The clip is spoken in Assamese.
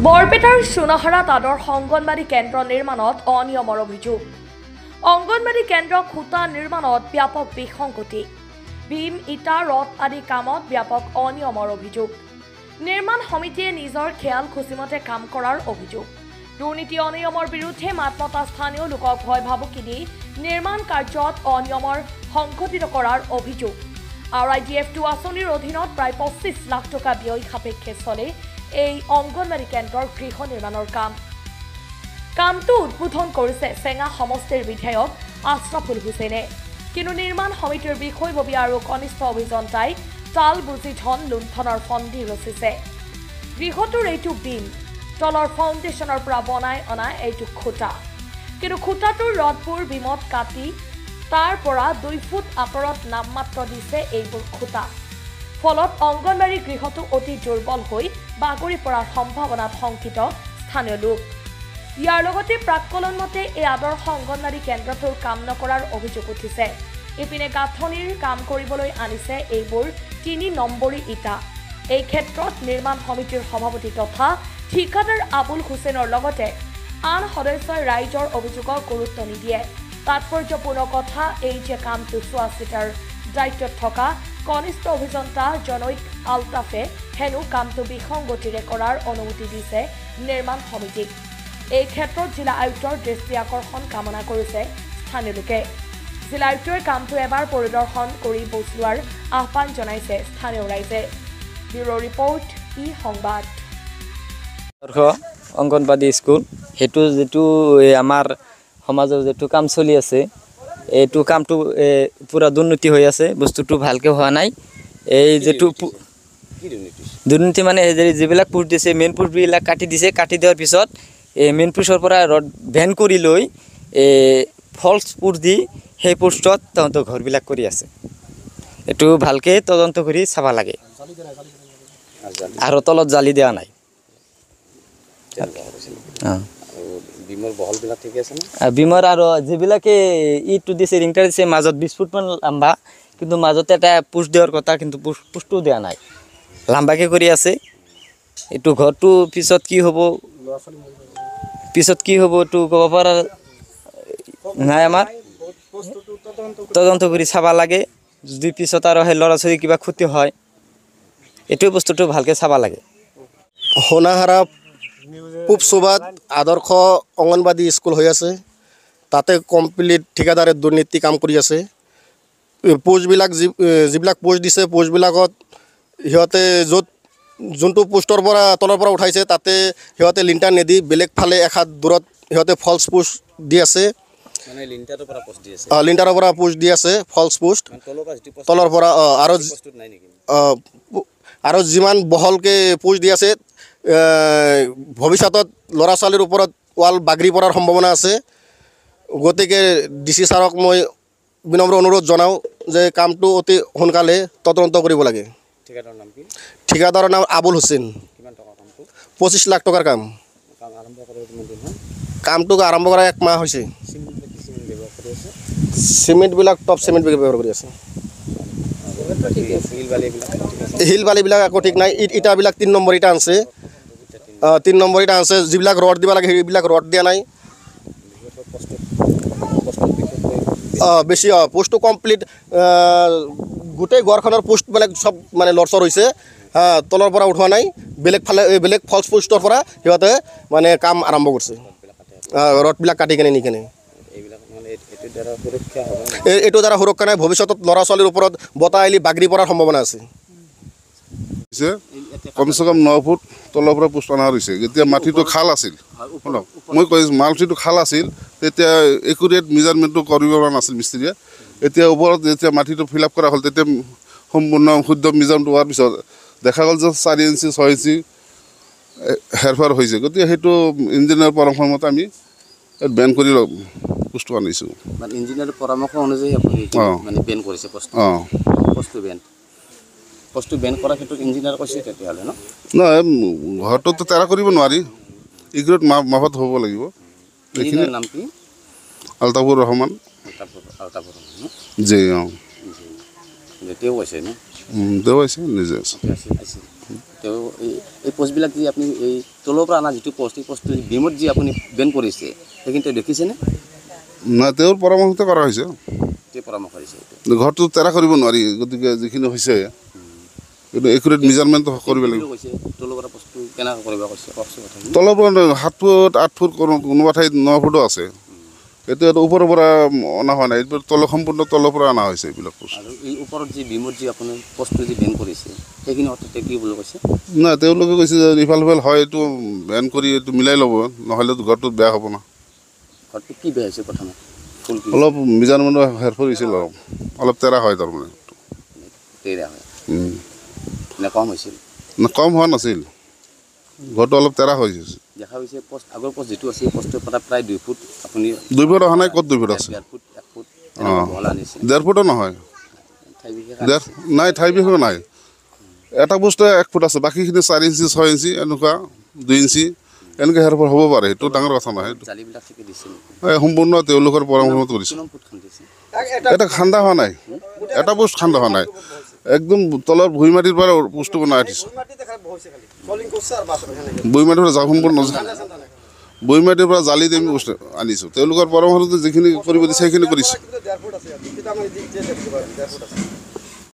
বৰপেটাৰ সোনাহাৰাত আদৰ্শ অংগনবাড়ী কেন্দ্ৰ নিৰ্মাণত অনিয়মৰ অভিযোগ। অংগনবাড়ী কেন্দ্ৰ খুঁটা নিৰ্মাণত ব্যাপক বিসংগতি, বিম ইটা ৰড আদি কামত ব্যাপক অনিয়মৰ অভিযোগ। নিৰ্মাণ সমিতিয়ে নিজৰ খেয়াল খুচিমতে কাম কৰাৰ অভিযোগ। দুৰ্নীতি অনিয়মৰ বিৰুদ্ধে মাত মতা স্থানীয় লোকক ভয় ভাবুকি দি নিৰ্মাণ কাৰ্যত অনিয়মৰ সংঘটিত কৰাৰ অভিযোগ। RIDF-2 আঁচনিৰ অধীনত প্ৰায় 25 লাখ টকা ব্যয় সাপেক্ষে চলে এই অংগনবাড়ী কেন্দ্ৰৰ গৃহ নিৰ্মাণৰ কামটো উদ্বোধন কৰিছে চেঙা সমষ্টিৰ বিধায়ক আশ্ৰাফুল হুছেইনে। কিন্তু নিৰ্মাণ সমিতিৰ বিষয়ববী আৰু কনিষ্ঠ অভিযন্তাই তাল বুজি ধন লুণ্ঠনৰ ফন্দি ৰচিছে। গৃহটোৰ এইটো বিম, তলৰ ফাউণ্ডেশ্যনৰ পৰা বনাই অনা এইটো খুঁটা, কিন্তু খুঁটাটোৰ ৰডবোৰ বিমত কাটি তাৰ পৰা 2 ফুট আঁতৰত নামমাত্ৰ দিছে এইবোৰ খুঁটা। ফলত অংগনবাড়ী গৃহটো অতি দুৰ্বল হৈ বাগৰি পৰাৰ সম্ভাৱনাত শংকিত স্থানীয় লোক। ইয়াৰ লগতে প্ৰাক্কলন মতে এই আদৰ্শ অংগনবাড়ী কেন্দ্ৰটোৰ কাম নকৰাৰ অভিযোগ উঠিছে। ইপিনে গাঁথনিৰ কাম কৰিবলৈ আনিছে এইবোৰ 3 নম্বৰী ইটা। এই ক্ষেত্ৰত নিৰ্মাণ সমিতিৰ সভাপতি তথা ঠিকাদাৰ আবুল হুছেইনৰ লগতে আন সদস্যই ৰাইজৰ অভিযোগক গুৰুত্ব নিদিয়ে। তাৎপৰ্যপূৰ্ণ কথা এই যে কামটো চোৱা চিতাৰ দায়িত্বত থকা কনিষ্ঠ অভিযন্তা জনৈক আলতাফে হেনো কামটো বিসংগতিৰে কৰাৰ অনুমতি দিছে নিৰ্মাণ সমিতিক। এই ক্ষেত্ৰত জিলা আয়ুক্তৰ দৃষ্টি আকৰ্ষণ কামনা কৰিছে স্থানীয় লোকে। জিলা আয়ুক্তই কামটো এবাৰ পৰিদৰ্শন কৰি বুজ লোৱাৰ আহ্বান জনাইছে স্থানীয় ৰাইজে। ব্যুৰো ৰিপৰ্ট, সংবাদ। অংগনবাড়ী স্কুল সেইটো যেটো আমাৰ সমাজৰ যেটো কাম চলি আছে, এইটো কামটো পুৰা দুৰ্নীতি হৈ আছে, বস্তুটো ভালকে হোৱা নাই। এই যেটো দুৰ্নীতি মানে যিবিলাক পোষ্ট দিছে মেইন পোষ্টবিলাক কাটি দিছে, কাটি দিয়াৰ পিছত এই মেইন পোষ্টৰ পৰা ৰড ভেন কৰি লৈ ফলছ পোষ্ট দি সেই পোষ্টত তাহাঁতৰ ঘৰবিলাক কৰি আছে। এইটো ভালকে তদন্ত কৰি চাব লাগে আৰু তলত জালি দিয়া নাই। বিমৰ আৰু যিবিলাকে ইটো দিছে ৰিংটাৰ দিছে মাজত 20 ফুটমান লম্বা, কিন্তু মাজতে এটা পোষ্ট দিয়াৰ কথা, কিন্তু পোষ্টটো দিয়া নাই, লাম্বাকে কৰি আছে। এইটো ঘৰটো পিছত কি হ'ব এইটো ক'ব পৰা নাই। আমাৰ তদন্ত কৰি চাব লাগে, যদি পিছত আৰু সেই ল'ৰা ছোৱালী কিবা ক্ষতি হয়, এইটো বস্তুটো ভালকে চাব লাগে। সোনাহাৰা পূব চুবাত আদৰ্শ অংগনবাড়ী স্কুল হৈ আছে, তাতে কমপ্লিট ঠিকাদাৰে দুৰ্নীতি কাম কৰি আছে। পোষ্টবিলাক যিবিলাক পোষ্ট দিছে, পোষ্টবিলাকত সিহঁতে যোনটো পোষ্টৰ পৰা তলৰ পৰা উঠাইছে তাতে সিহঁতে লিণ্টাৰ নিদি বেলেগ ফালে এখাত দূৰত সিহঁতে ফলছ পোষ্ট দি আছে। লিণ্টাৰৰ পৰা পোষ্ট দি আছে, ফলছ পোষ্ট তলৰ পৰা। আৰু যিমান বহলকৈ পোষ্ট দি আছে, ভৱিষ্যতত ল'ৰা ছোৱালীৰ ওপৰত ৱাল বাগৰি পৰাৰ সম্ভাৱনা আছে। গতিকে DC ছাৰক মই বিনম্ৰ অনুৰোধ জনাওঁ যে কামটো অতি সোনকালে তদন্ত কৰিব লাগে। ঠিকাদাৰৰ নাম আবুল হুছেইন। 25 লাখ টকাৰ কাম। কামটো আৰম্ভ কৰা 1 মাহ হৈছে। চিমেণ্টবিলাক টপ চিমেণ্ট ব্যৱহাৰ কৰি আছে। শিল বালিবিলাক একো ঠিক নাই। ইটাবিলাক 3 নম্বৰ ইটা আনছে, 3 নম্বৰ ইটা আনছে। যিবিলাক ৰড দিব লাগে সেইবিলাক ৰড দিয়া নাই। বেছি পোষ্টটো কমপ্লিট, গোটেই ঘৰখনৰ পোষ্ট মানে চব মানে লৰচৰ হৈছে। তলৰ পৰা উঠোৱা নাই, বেলেগ ফলছ পোষ্টৰ পৰা সিহঁতে মানে কাম আৰম্ভ কৰিছে, ৰডবিলাক কাটি কেনে নি কেনে। এইটো দ্বাৰা সুৰক্ষা নাই, ভৱিষ্যতত ল'ৰা ছোৱালীৰ ওপৰত বতাহ আহিলে বাগৰি পৰাৰ সম্ভাৱনা আছে। কমচে কম 9 ফুট তলৰ পৰা পোষ্ট অনা হৈছে। যেতিয়া মাটিটো খাল আছিল, মই কৈছোঁ মাটিটো খাল আছিল, তেতিয়া একুৰেট মেজাৰমেণ্টটো কৰিব পৰা নাছিল মিস্ত্ৰীয়ে। এতিয়া ওপৰত যেতিয়া মাটিটো ফিল আপ কৰা হ'ল, তেতিয়া সম্পূৰ্ণ শুদ্ধ মেজাৰমেণ্ট হোৱাৰ পিছত দেখা গ'ল যে 4 ইঞ্চি 6 ইঞ্চি হেৰফেৰ হৈছে। গতিকে সেইটো ইঞ্জিনিয়াৰৰ পৰামৰ্শ মতে আমি বেন কৰি পোষ্টটো আনিছোঁ। ইঞ্জিনিয়াৰৰ পৰামৰ্শ অনুযায়ী আপুনি মানে বেন কৰিছে পোষ্টটো বেন কৰাৰ ক্ষেত্ৰত ইঞ্জিনিয়াৰ কৈছে তেতিয়াহ'লে নহয়, ঘৰটোতো তেৰা কৰিব নোৱাৰি, ইগ্ৰত মাফত হ'ব লাগিব। ইঞ্জিনিয়াৰৰ নাম কি? আলতাফুৰ ৰহমান। জি। তেওঁ কৈছে তেওঁ আছে নিজে আছে। তেওঁ এই পোষ্টবিলাক যি আপুনি এই তলৰ পৰা অনা যিটো পোষ্ট এই পোষ্টটো বিমত যি আপুনি বেন কৰিছে সেইখিনি তেওঁ দেখিছেনে? না তেওঁৰ পৰামৰ্শতে কৰা হৈছে। তেওঁ পৰামৰ্শ দিছে এইটো ঘৰটো তেৰা কৰিব নোৱাৰি, গতিকে যিখিনি হৈছে কিন্তু একুৰেট মেজাৰমেণ্ট কৰিব লাগিব। কৈছে তলৰ পৰা পোষ্টটো কেনেকৈ কৰিব কৈছে কওকচোন কথাখিনি। তলৰ পৰা 7 ফুট 8 ফুট কোনোবা ঠাইত 9 ফুটো আছে। এইটো ওপৰৰ পৰা অনা হোৱা নাই, এইটো সম্পূৰ্ণ তলৰ পৰা অনা হৈছে এইবিলাক পোষ্ট। আৰু এই ওপৰত যি বিমত যি আপুনি পোষ্টটো যি বেন কৰিছে সেইখিনি অৰ্থতে কি বুলি কৈছে? নাই তেওঁলোকে কৈছে যে ইফাল সিফাল হয় এইটো বেন কৰি এইটো মিলাই ল'ব, নহ'লেতো ঘৰটোত বেয়া হ'ব না। ঘৰটো কি বেয়া হৈছে প্ৰথমে? ফুল কি অলপ মেজাৰমেণ্টৰ হেৰফেৰ হৈছিল, অলপ তেৰা হয় তাৰমানে। তেৰা হয় নে কম হৈছিল? না কম হোৱা নাছিল, ঘৰটো অলপ তেৰা হৈছে। দেখা গৈছে পোষ্ট আগৰ পোষ্ট যিটো আছে এই পোষ্টটোৰ পৰা প্ৰায় 2 ফুট আপুনি 2 ফুট অহা নাই, ক'ত 2 ফুট আছে? 1.5 ফুট 1 ফুট এনেকুৱা বহল আনিছে। 1.5 ফুটো নহয়, ঠাই বিশেষ নাই ঠাই বিশেষ নাই। এটা বস্তু 1 ফুট আছে, বাকীখিনি 4 ইঞ্চি 6 ইঞ্চি এনেকুৱা 2 ইঞ্চি এনেকৈ হেৰফেৰ হ'ব পাৰে, সেইটো ডাঙৰ কথা নহয়। জালিবিলাক ঠিকে দিছে নেকি? সম্পূৰ্ণ তেওঁলোকৰ পৰামৰ্শ কৰিছে। কিমান ফুট খান্দিছে? এটা খান্দা হোৱা নাই, এটা পোষ্ট খান্দা হোৱা নাই, একদম তলৰ ভুই মাটিৰ পৰা পোষ্টটো বনাই দিছে। বৈ মাটিৰ পৰা সম্পূৰ্ণ বৈ মাটিৰ পৰা জালি দি আমি বস্তু আনিছোঁ। তেওঁলোকৰ পৰামৰ্শতে যিখিনি কৰিব দিছে সেইখিনি কৰিছে।